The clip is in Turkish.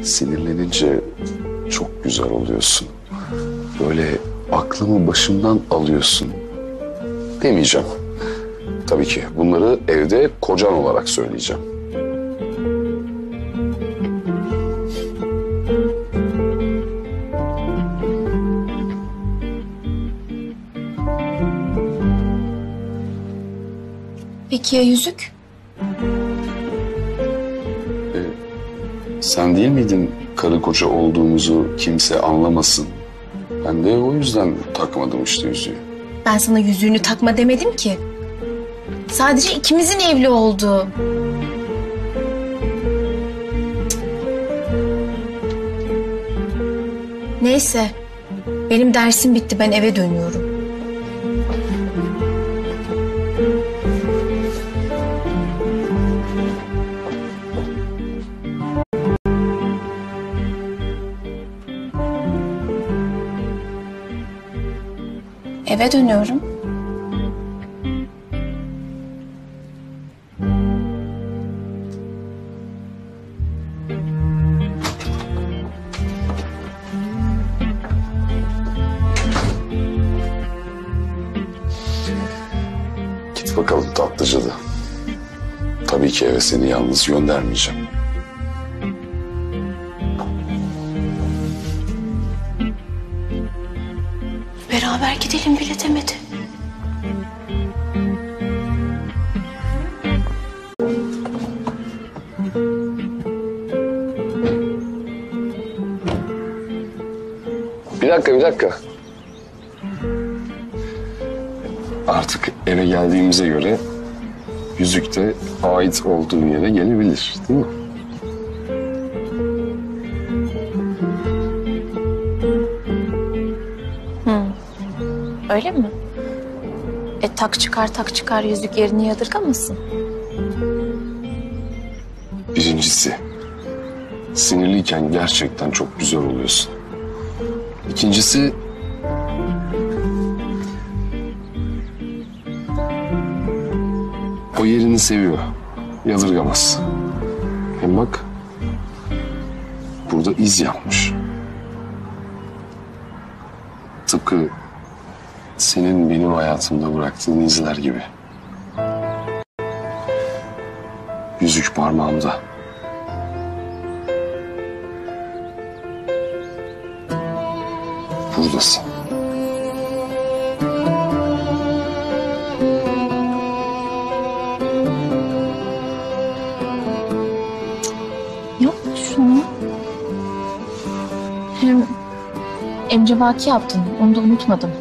Sinirlenince çok güzel oluyorsun. Böyle aklımı başımdan alıyorsun. Demeyeceğim. Tabii ki bunları evde kocan olarak söyleyeceğim. Peki ya yüzük? Sen değil miydin karı koca olduğumuzu kimse anlamasın? Ben de o yüzden takmadım işte yüzüğü. Ben sana yüzüğünü takma demedim ki. Sadece ikimizin evli olduğu. Neyse. Benim dersim bitti. Ben eve dönüyorum. Eve dönüyorum. Git bakalım tatlı cadı. Tabii ki eve seni yalnız göndermeyeceğim. Beraber gidelim bile demedi. Bir dakika. Artık eve geldiğimize göre yüzük de ait olduğu yere gelebilir, değil mi? Öyle mi? Tak çıkar yüzük yerini yadırgamasın. Birincisi, sinirliyken gerçekten çok güzel oluyorsun. İkincisi, o yerini seviyor, yadırgamaz. Hem bak, burada iz yapmış. Tıpkı senin benim hayatımda bıraktığın izler gibi. Yüzük parmağımda. Buradasın. Yapma şunu. Hem emrivaki yaptın. Onu da unutmadım.